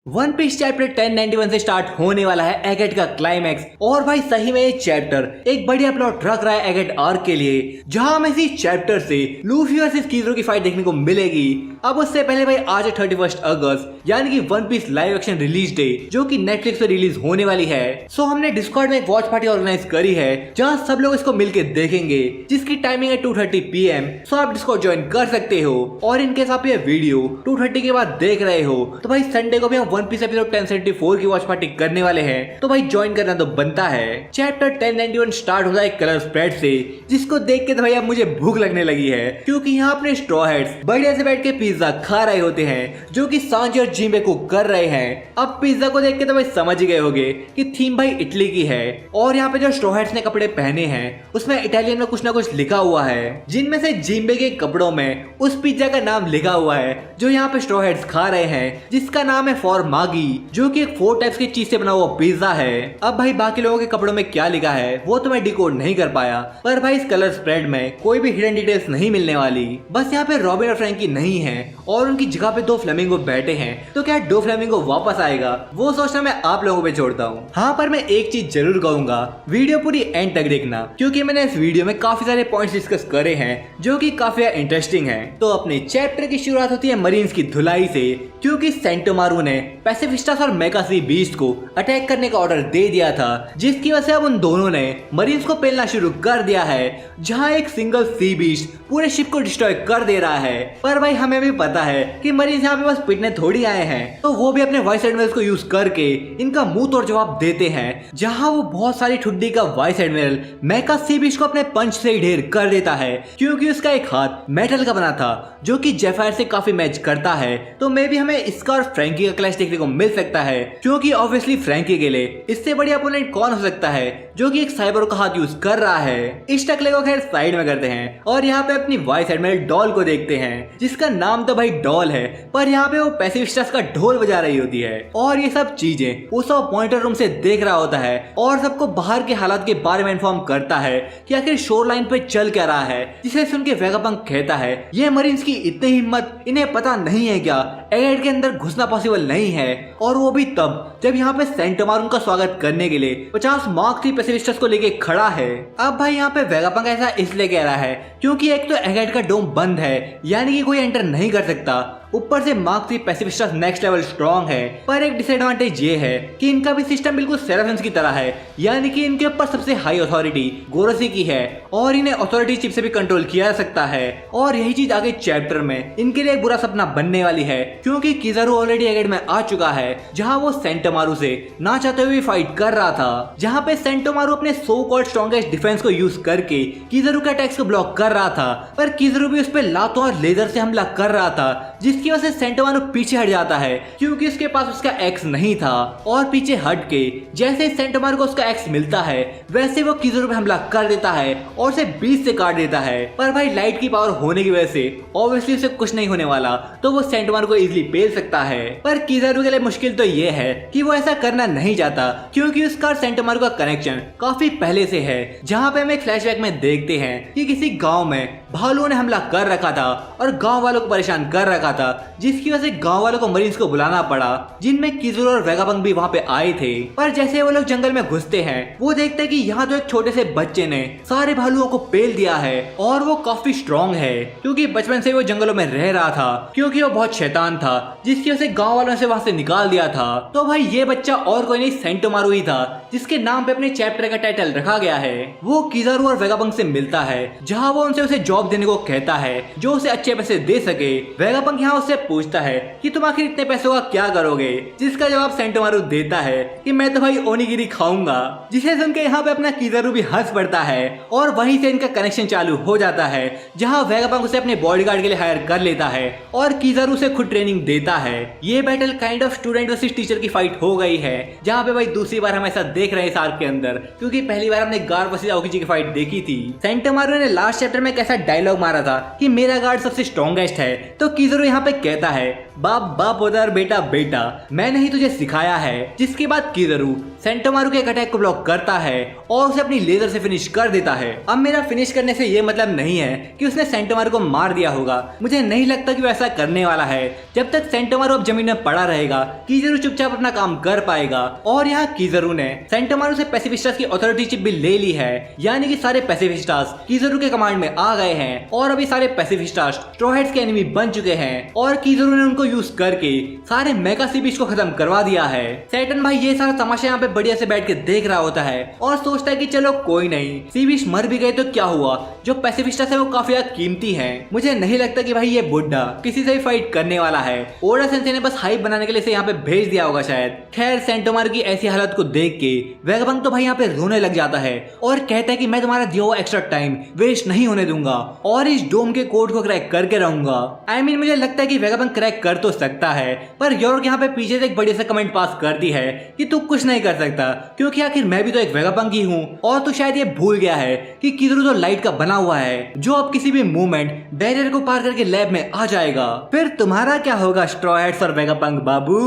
One piece chapter 1091 से start होने वाला है एगेट का क्लाइमैक्स। और भाई सही में ये चैप्टर एक बढ़िया प्लॉट रख रहा है एगेट आर्क के लिए, जहां हमें इसी चैप्टर से लूफी वर्सेस किज़रो की फाइट देखने को मिलेगी। अब उससे पहले भाई आज है 31 अगस्त यानी कि one piece live action release day, जो कि नेटफ्लिक्स पे रिलीज होने वाली है। सो हमने डिस्कॉर्ड में एक वॉच पार्टी ऑर्गेनाइज करी है जहां सब लोग इसको मिलके देखेंगे, जिसकी टाइमिंग है 2:30 PM। सो आप डिस्कॉर्ड ज्वाइन कर सकते हो। और इनकेस आप ये वीडियो 2:30 के बाद देख रहे हो तो भाई संडे को भी हम वन पीस एपिसोड 1074 की वॉच पार्टी करने वाले हैं, तो भाई ज्वाइन करना तो बनता है। चैप्टर 1091 स्टार्ट होता है कलर स्प्रेड से, जिसको देख के तो भाई अब मुझे भूख लगने लगी है, क्योंकि यहाँ अपने स्ट्रॉ हेड्स बढ़िया से बैठ के पिज्जा खा रहे होते हैं, जो कि सांची और जिम्बे कुक कर रहे हैं। अब पिज्जा को देख के तो भाई समझ गए होंगे कि थीम भाई इटली की है। और यहाँ पे जो स्ट्रॉ हेड्स ने कपड़े पहने हैं उसमें इटालियन में कुछ ना कुछ लिखा हुआ है, जिनमें से जिम्बे के कपड़ों में उस पिज्जा का नाम लिखा हुआ है जो यहाँ पे स्ट्रॉ हेड्स खा रहे हैं, जिसका नाम है फॉर मागी, जो कि एक 4 टाइप्स की चीज से बना हुआ पिज्जा है। अब भाई बाकी लोगों के कपड़ों में क्या लिखा है वो तो मैं डिकोड नहीं कर पाया, पर भाई इस कलर स्प्रेड में कोई भी हिडन डिटेल्स नहीं मिलने वाली। बस यहाँ पे रॉबिन और फ्रैंकी नहीं है और उनकी जगह पे 2 फ्लेमिंगो बैठे हैं, तो क्या 2 फ्लेमिंगो वापस आएगा वो सोचना मैं आप लोगों पे छोड़ता हूँ। हाँ, पर मैं एक चीज जरूर कहूंगा, वीडियो पूरी एंड तक देखना, क्योंकि मैंने इस वीडियो में काफी सारे पॉइंट्स डिस्कस करे हैं जो कि काफी इंटरेस्टिंग है। तो अपने चैप्टर की शुरुआत होती है मरीन्स की धुलाई से, क्योंकि सेंटोमारू ने पैसिफिस्टास और मेगा सी बीस्ट को अटैक करने का ऑर्डर दे दिया था, जिसकी वजह से अब उन दोनों ने मरीन्स को पेलना शुरू कर दिया है, जहां एक सिंगल सी बीस्ट पूरे शिप को डिस्ट्रॉय कर दे रहा है। पर भाई हमें भी पता है कि मरीन्स यहाँ पे बस पिटने थोड़ी आए हैं, तो वो भी अपने वाइस एडमिरल्स को यूज करके इनका मुंह तोड़ जवाब देते हैं, जहां वो बहुत सारी ठुड्डी का वाइस एडमिरल मेगा सी बीस्ट को अपने पंच से ही ढेर कर देता है, क्योंकि उसका एक हाथ मेटल का बना था जो कि जेफायर से काफी मैच करता है। तो मे भी हमें इसका और फ्रैंकी का क्लैश देखने को मिल सकता है, क्योंकि ऑब्वियसली फ्रैंकी के लिए इससे बढ़िया अपोनेंट कौन हो सकता है जो कि एक साइबर का हाथ यूज कर रहा है। इस टकले को खैर साइड में करते हैं और यहाँ पे अपनी वाइस एडमिरल डॉल को देखते हैं, जिसका नाम तो भाई डॉल है, पर यहाँ पे वो पैसिफिस्टास का ढोल बजा रही होती है। और ये सब चीजें वो सब पॉइंटर रूम से देख रहा होता है और सबको बाहर के हालात के बारे में इन्फॉर्म करता है कि आखिर शोर लाइन पे चल क्या रहा है, जिसे सुन के वेगापंक कहता है ये मरीन्स की इतनी हिम्मत, इन्हें पता नहीं है क्या एगेट के अंदर घुसना पॉसिबल नहीं है, और वो भी तब जब यहाँ पे सेंटोमारू का स्वागत करने के लिए 50 मार्क 3 पैसिफिस्टास को लेके खड़ा है। अब भाई यहाँ पे वेगापंक ऐसा इसलिए कह रहा है क्योंकि एक तो एगेट का डोम बंद है, यानी कि कोई एंटर नहीं कर सकता, ऊपर से मार्क 3 पैसिफिस्टास नेक्स्ट लेवल स्ट्रॉन्ग है। पर एक डिसएडवांटेज ये है कि इनका भी सिस्टम बिल्कुल सेराफिन्स की तरह है, यानी कि इनके ऊपर सबसे हाई अथॉरिटी गोरोसी की है और इन्हें अथॉरिटी चिप से भी कंट्रोल किया जा सकता है। और यही चीज आगे चैप्टर में इनके लिए एक बुरा सपना बनने वाली है, क्योंकि किज़ारू ऑलरेडी एगेट में आ चुका है, जहां वो सेंटोमारू से ना चाहते हुए फाइट कर रहा था, जहां पे सेंटोमारू अपने सो कॉल्ड स्ट्रॉन्गेस्ट डिफेंस को यूज करके किज़ारू के अटैक्स को ब्लॉक कर रहा था, पर किज़ारू भी उस पर लातों और लेजर से हमला कर रहा था, जिसकी वजह से सेंटोमारू पीछे हट जाता है, क्योंकि उसके पास उसका एक्स नहीं था। और पीछे हट के जैसे सेंटोमारू को उसका एक्स मिलता है, वैसे वो किज़ारू पे हमला कर देता है और उसे बीच से काट देता है। पर भाई लाइट की पावर होने की वजह से ऑब्वियसली उसे कुछ नहीं होने वाला, तो वो सेंटोमारू को इजीली पेल सकता है। पर किज़ारू के लिए मुश्किल तो ये है कि वो ऐसा करना नहीं चाहता, क्योंकि उसका और सेंटोमारू का कनेक्शन काफी पहले से है, जहाँ पे हम एक फ्लैशबैक में देखते हैं कि किसी गाँव में भालुओं ने हमला कर रखा था और गाँव वालों को परेशान कर रखा था, जिसकी वजह से गांव वालों को मरीन्स को बुलाना पड़ा, जिनमें किज़ारू और वेगापंक भी वहां पे आए थे। पर जैसे वो लोग जंगल में घुसते हैं, वो देखते हैं कि यहाँ तो एक छोटे से बच्चे ने सारे भालुओं को पेल दिया है और वो काफी स्ट्रॉन्ग है, क्योंकि बचपन से वो जंगलों में रह रहा था, क्योंकि वो बहुत शैतान था, जिसकी वजह से गाँव वालों से वहां से निकाल दिया था। तो भाई ये बच्चा और कोई नहीं सेंटोमारू ही था, जिसके नाम पे अपने चैप्टर का टाइटल रखा गया है। वो किज़ारू और वेगापंक से मिलता है, जहाँ वो उनसे उसे जॉब देने को कहता है जो उसे अच्छे पैसे दे सके। वेगापंक यहाँ उससे पूछता है कि तुम आखिर इतने पैसों का क्या करोगे, जिसका जवाब सेंटोमारू देता है कि मैं तो भाई ओनिगिरी खाऊंगा, जिसे सुन के यहाँ पे अपना किज़ारू भी हंस पड़ता है और वहीं से इनका कनेक्शन चालू हो जाता है, जहाँ वेगापंक उसे अपने बॉडीगार्ड के लिए हायर कर लेता है और किज़ारू से खुद ट्रेनिंग देता है। ये battle kind of student versus teacher की फाइट हो गई है, जहाँ पे भाई दूसरी बार हम ऐसा देख रहे हैं इस आर्क के अंदर, क्योंकि पहली बार हमने गार्ड वर्सेस आओकिची की फाइट देखी थी। सेंटोमारू ने लास्ट चैप्टर में कैसा डायलॉग मारा था कि मेरा गार्ड सबसे स्ट्रॉन्गेस्ट है, तो किज़ारू यहाँ पे कहता है बाप बाप होता है और बेटा बेटा। मैंने ही तुझे सिखाया है। जिसके बाद किज़रू सेंटोमारू के एक अटैक को ब्लॉक करता है और उसे अपनी लेजर से फिनिश कर देता है। अब मेरा फिनिश करने से ये मतलब नहीं है कि उसने सेंटोमारू को मार दिया होगा। मुझे नहीं लगता कि वो ऐसा करने वाला है। जब तक सेंटोमारू अब जमीन में पड़ा रहेगा, किज़रू चुपचाप अपना काम कर पाएगा। और यहाँ किज़रू ने सेंटोमारू से पैसिफिस्टास की अथॉरिटी चिप भी ले ली है, यानी कि सारे पैसिफिस्टास किज़रू के कमांड में आ गए हैं और अभी सारे पैसिफिस्टास स्ट्रॉ हैट्स के एनिमी बन चुके हैं और किज़रू ने उनको यूज करके सारे मेगा सी बीस्ट को खत्म करवा दिया है। सैटर्न भाई ये सारा तमाशा यहाँ पे बढ़िया से बैठ के देख रहा होता है और सोचता है कि चलो कोई नहीं, सी बीस्ट मर भी गए तो क्या हुआ, जो पैसिफिस्टास है वो काफी ज्यादा कीमती है। मुझे नहीं लगता कि भाई ये बुड्ढा किसी से भी फाइट करने वाला है। ओडा सेंसे ने बस हाइप बनाने के लिए इसे यहाँ पे भेज दिया होगा शायद। खैर सेंटोमारू की ऐसी हालत को देख के वेगापंक तो भाई यहाँ पे रोने लग जाता है और कहता है कि मैं तुम्हारा दिया हुआ एक्स्ट्रा टाइम वेस्ट नहीं होने दूंगा और इस डोम के कोड को क्रैक करके रहूंगा। आई मीन मुझे लगता है कि वेगापंक क्रैक कर तो सकता है, पर यॉर्क यहाँ पे पीछे से एक बढ़िया सा कमेंट पास करती है कि तू कुछ नहीं कर सकता क्योंकि आखिर मैं भी तो एक वेगापंक ही हूँ और तू शायद ये भूल गया है कि किज़रू तो लाइट का बना हुआ है जो अब किसी भी मूवमेंट बैरियर को पार करके लैब में आ जाएगा। फिर तुम्हारा क्या होगा स्ट्रॉ हैट्स और वेगापंक बाबू।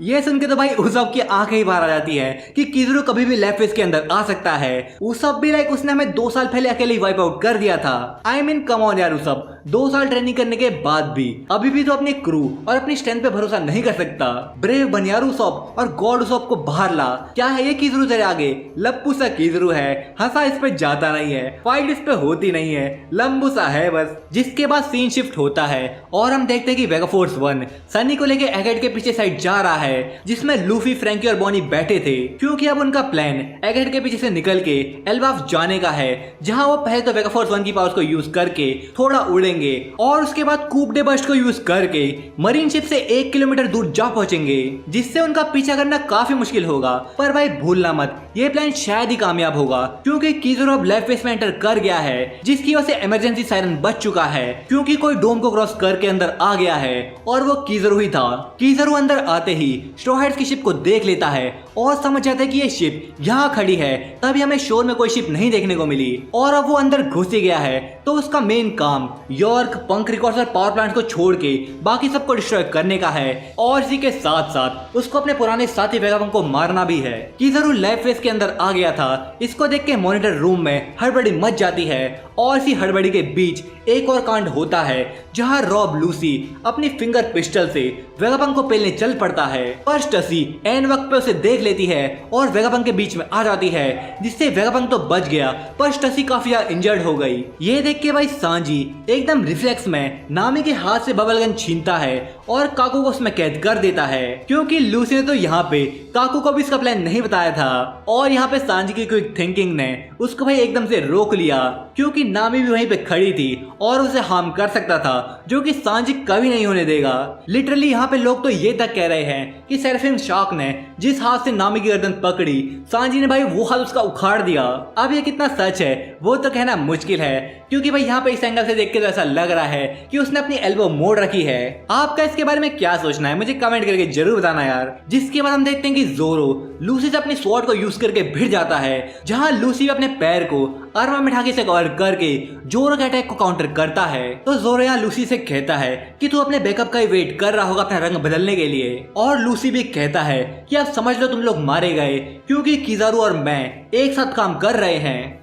ये सुन के तो भाई उसब की आंखें ही बाहर आ जाती है कि किज़रू कभी भी लैब फेस के अंदर आ सकता है। उसब भी लाइक उसने हमें 2 साल पहले अकेले वाइप आउट कर दिया था। आई मीन कम ऑन यार, उसब 2 साल ट्रेनिंग करने के बाद भी अभी भी तो अपने क्रू और अपनी स्ट्रेंथ पे भरोसा नहीं कर सकता। ब्रेव बन यार उसब और गॉड उसब को बाहर ला। क्या है ये किज़रू तेरे आगे लप्पू सा किज़रू है, हंसा इस पे जाता नहीं है, फाइट इस पे होती नहीं है, लंबू सा है बस। जिसके बाद सीन शिफ्ट होता है और हम देखते हैं कि वेगाफोर्स 1 सनी को लेके एगेट के पीछे साइड जा रहा है जिसमें लूफी, फ्रैंकी और बॉनी बैठे थे क्योंकि अब उनका प्लान एगेट के पीछे से निकल के एल्बाफ जाने का है जहां वो पहले तो वेगाफोर्स 1 की पावर्स को यूज करके थोड़ा उड़ेंगे और उसके बाद कूप डे बर्स्ट को यूज करके मरीन शिप से 1 किलोमीटर दूर जा पहुंचेंगे जिससे उनका पीछा करना काफी मुश्किल होगा। पर भाई भूलना मत ये प्लान शायद ही कामयाब होगा क्योंकि किज़रू अब लेफ्ट फेस में एंटर कर गया है जिसकी वजह से इमरजेंसी सायरन बच चुका है क्योंकि कोई डोम को क्रॉस करके अंदर आ गया है और वो किज़रू ही था। किज़रू अंदर आते ही स्ट्रॉ हैट्स की शिप को देख लेता है और समझ जाता है कि ये शिप यहाँ खड़ी है, तभी हमें शोर में कोई शिप नहीं देखने को मिली और अब वो अंदर घुस ही गया है तो उसका मेन काम यॉर्क, पंक रिकॉर्ड्स और पावर प्लांट को छोड़ के बाकी सबको डिस्ट्रॉय करने का है और इसी के साथ साथ उसको अपने पुराने साथी वेगापंक को मारना भी है। किज़रू लैब फेस के अंदर आ गया था। इसको देख के मॉनिटर रूम में हड़बड़ी मच जाती है और इसी हड़बड़ी के बीच एक और कांड होता है जहां रॉब लूसी अपनी फिंगर पिस्टल से वेगापंक को पेलने चल पड़ता है पर स्टसी एन वक्त पे उसे देख लेती है और वेगापंक के बीच में आ जाती है जिससे वेगापंक तो बच गया पर स्टसी काफी इंजर्ड हो गई। ये देख के भाई सांजी एकदम रिफ्लेक्स में नामी के हाथ से बबल गन छीनता है और काकू को उसमें कैद कर देता है क्योंकि लूसी ने तो यहाँ पे काकू को भी इसका प्लान नहीं बताया था और यहाँ पे सांजी की क्विक थिंकिंग ने उसको भाई एकदम से रोक लिया क्योंकि नामी भी वहीं पे खड़ी थी और उसे हार्म कर सकता था जो कि सांजी कभी नहीं होने देगा। लिटरली यहाँ पे लोग तो ये तक कह रहे हैं कि सेराफिन शार्क ने जिस हाथ से नामी की गर्दन पकड़ी सांजी ने भाई वो हाथ उसका उखाड़ दिया। अब ये कितना सच है वो तो कहना मुश्किल है क्योंकि भाई यहाँ पे इस एंगल से देख के तो ऐसा लग रहा है कि उसने अपनी एल्बो मोड़ रखी है। आपका इसके बारे में क्या सोचना है मुझे कमेंट करके जरूर बताना यार। जिसके बाद हम देखते हैं कि जोरो लूसी से अपनी स्वॉर्ड को यूज करके भिड़ जाता है जहां लूसी अपने पैर को अरमा मिठाकी से कवर करके जोरो के अटैक को काउंटर करता है। तो जोरो यहाँ लूसी से कहता है कि तू अपने बैकअप का ही वेट कर रहा होगा अपना रंग बदलने के लिए और लूसी भी कहता है कि अब समझ लो तुम लोग मारे गए क्योंकि किज़रू और मैं एक साथ काम कर रहे हैं।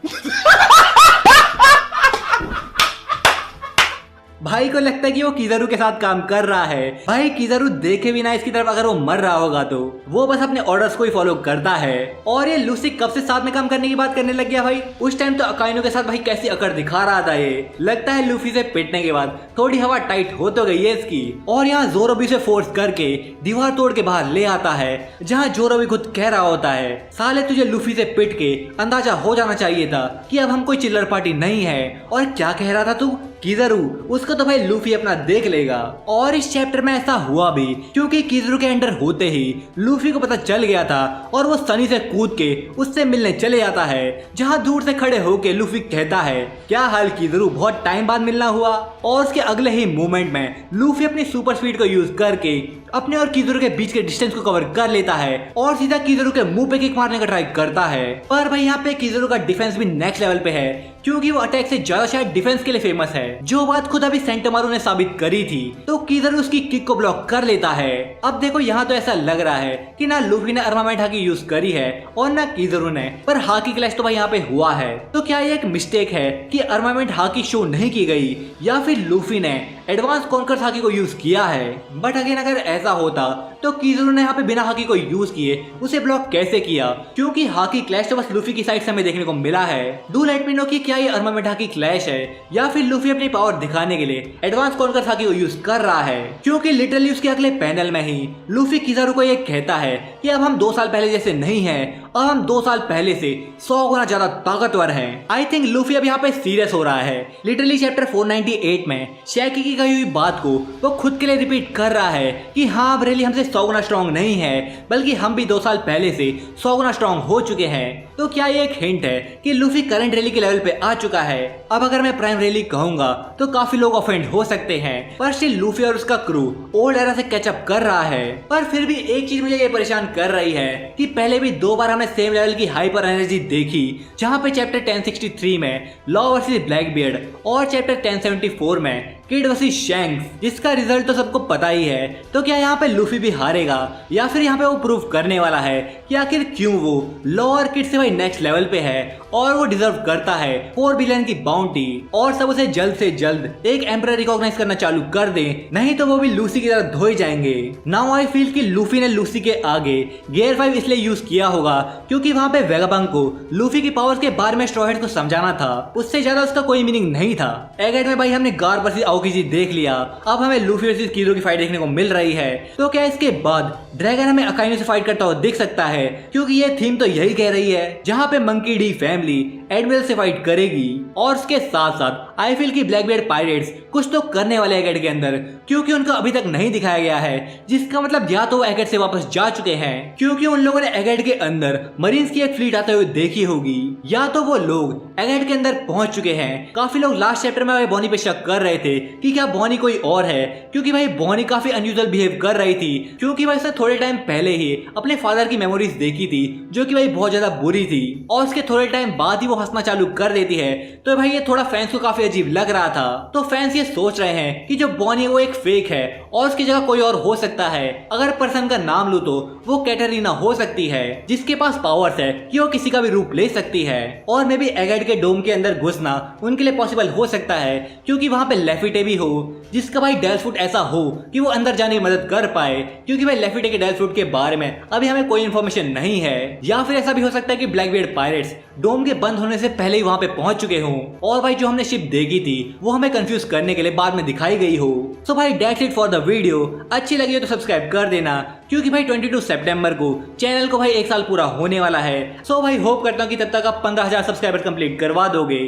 भाई को लगता है कि वो किज़रू के साथ काम कर रहा है। भाई किज़रू देखे बिना इसकी तरफ अगर वो मर रहा होगा तो वो बस अपने ऑर्डर्स को ही फॉलो करता है। और ये लूसी कब से साथ में काम करने की बात करने लग गया भाई। उस टाइम तो अकाइनो के साथ भाई कैसी अकड़ दिखा रहा था ये। लगता है लूफी से पिटने के बाद थोड़ी हवा टाइट हो तो गई है इसकी। और यहाँ जोरो भी से फोर्स करके दीवार तोड़ के बाहर ले आता है जहाँ जोरो भी खुद कह रहा होता है साले तुझे लूफी से पिट के अंदाजा हो जाना चाहिए था कि अब हम कोई चिल्लर पार्टी नहीं है। और क्या कह रहा था तू किज़रू, उसको तो भाई लूफी अपना देख लेगा। और इस चैप्टर में ऐसा हुआ भी क्योंकि किज़रू के एंटर होते ही लूफी को पता चल गया था और वो सनी से कूद के उससे मिलने चले जाता है जहां दूर से खड़े होके लूफी कहता है क्या हाल किज़रू, बहुत टाइम बाद मिलना हुआ। और उसके अगले ही मूवमेंट में लूफी अपनी सुपर स्पीड को यूज करके अपने और किज़रू के बीच के डिस्टेंस को कवर कर लेता है और सीधा किज़रू के मुंह पे किक मारने का ट्राई करता है। पर भाई यहाँ पे किज़रू का डिफेंस भी नेक्स्ट लेवल पे है क्योंकि वो अटैक से ज्यादा शायद डिफेंस के लिए फेमस है, जो बात खुद अभी सेंटोमारू ने साबित करी थी। तो किज़रू उसकी किक को ब्लॉक कर लेता है। अब देखो यहाँ तो ऐसा लग रहा है कि ना लूफी ने अर्मामेंट हाकी यूज करी है और ना किज़रू ने, पर हाकी क्लैश तो भाई यहाँ पे हुआ है। तो क्या ये एक मिस्टेक है कि अर्मामेंट हाकी शो नहीं की गई, या फिर लूफी ने एडवांस कॉन्कर्स हाकी को यूज किया है? बट अगेन अगर ऐसा होता तो किज़रू ने यहाँ पे बिना हाकी को यूज किए उसे ब्लॉक कैसे किया? क्योंकि हाकी क्लैश तो बस लूफी की साइड से हमें देखने को मिला है। डू लेट मी नो कि क्या ये अर्मामेंट हाकी क्लैश है या फिर लूफी अपनी पावर दिखाने के लिए एडवांस कॉन्कर्स हाकी को यूज कर रहा है? क्योंकि लिटरली उसके अगले पैनल में ही लूफी किज़रू को ये कहता है कि अब हम 2 साल पहले जैसे नहीं है, अब हम 2 साल पहले से 100 गुना ज्यादा ताकतवर हैं। आई थिंक लूफी अब यहाँ पे सीरियस हो रहा है। लिटरली चैप्टर 498 में शैकी की कही हुई बात को वो खुद के लिए रिपीट कर रहा है कि हाँ अब रेली हमसे 100 गुना स्ट्रॉन्ग नहीं है, बल्कि हम भी 2 साल पहले से 100 गुना स्ट्रॉन्ग हो चुके हैं। तो क्या ये एक हिंट है कि लूफी करंट रेली के लेवल पे आ चुका है? अब अगर मैं प्राइम रेली कहूंगा तो काफी लोग ऑफेंड हो सकते हैं, पर स्टिल लूफी और उसका क्रू ओल्ड एरा से कैचअप कर रहा है। पर फिर भी एक चीज मुझे ये परेशान कर रही है कि पहले भी 2 बार हमने सेम लेवल की हाइपर एनर्जी देखी, जहां पे चैप्टर 1063 में लॉ वर्सेस ब्लैकबियर्ड और चैप्टर 1074 में किड वर्सेस शैंक्स, जिसका रिजल्ट तो सबको पता ही है। तो क्या यहाँ पे लूफी भी हारेगा या फिर यहाँ पे वो प्रूव करने वाला है कि आखिर क्यों वो लॉ और किड से भाई नेक्स्ट लेवल पे है और वो डिजर्व करता है 4 बिलियन की बाउंटी, और सब उसे जल्द से जल्द एक एम्परर रिकॉग्नाइज करना चालू कर दे, नहीं तो वो भी लूसी की तरह धोए जाएंगे। नाउ आई फील कि लूफी ने लूसी के आगे गियर 5 इसलिए यूज किया होगा क्योंकि वहाँ पे वेगाबंग को लूफी की पावर्स के बारे में स्ट्रॉ हेड को समझाना था, उससे ज्यादा उसका कोई मीनिंग नहीं था। एगेट में भाई हमने गार वर्सेस आओकी देख लिया, अब हमें लूफी वर्सेस किज़रू की फाइट देखने को मिल रही है। तो क्या इसके बाद ड्रैगन हमें अकाइनो से फाइट करता हुआ दिख सकता है? क्योंकि ये थीम तो यही कह रही है, जहाँ पे मंकी डी फैमिली एडमिरल से फाइट करेगी। और उसके साथ साथ आई फील की ब्लैकबियर्ड पायरेट्स कुछ तो करने वाले एगेट के अंदर, क्योंकि उनका अभी तक नहीं दिखाया गया है, जिसका मतलब या तो वो एगेट से वापस जा चुके हैं, क्योंकि उन लोगों ने एगेट के अंदर मरीन्स की एक फ्लीट आते हुए देखी होगी, या तो वो लोग एगेट के अंदर पहुंच चुके हैं। काफी लोग लास्ट चैप्टर में बॉनी पे शक कर रहे थे कि क्या बॉनी कोई और है, क्योंकि भाई बॉनी काफी अनयूजुअल बिहेव कर रही थी, क्योंकि भाई उसने थोड़े टाइम पहले ही अपने फादर की मेमोरीज देखी थी जो कि भाई बहुत ज्यादा बुरी थी, और उसके थोड़े टाइम बाद ही वो हंसना चालू कर देती है। तो भाई ये थोड़ा फैंस को काफी अजीब लग रहा था। तो फैंस ये सोच रहे हैं कि जो बॉनी वो एक फेक है और उसकी जगह कोई और हो सकता है। अगर पर्सन का नाम लूं तो वो कैटरीना हो सकती है, जिसके पास पावर्स है कि वो किसी का भी रूप ले सकती है, और मे बी एगेट के डोम के अंदर घुसना उनके लिए पॉसिबल हो सकता है, क्योंकि वहां पे लेफिटे भी हो, जिसका भाई डेल्स फ्रूट ऐसा हो कि वो अंदर जाने की मदद कर पाए, क्योंकि भाई लेफिटे के डेल्स फ्रूट के बारे में अभी हमें कोई इन्फॉर्मेशन नहीं है। या फिर ऐसा भी हो सकता है कि ब्लैकबियर्ड पायरेट्स डोम के बंद होने से पहले ही वहां पे पहुंच चुके हों, और भाई जो हमने शिप देखी थी वो हमें कंफ्यूज करने के लिए बाद में दिखाई गई हो। सो भाई that's it for the video. अच्छी लगी हो तो सब्सक्राइब कर देना, क्योंकि भाई 22 सितंबर को चैनल को भाई 1 साल पूरा होने वाला है। सो भाई होप करता हूँ कि तब तक आप 15,000 सब्सक्राइबर कंप्लीट करवा दोगे।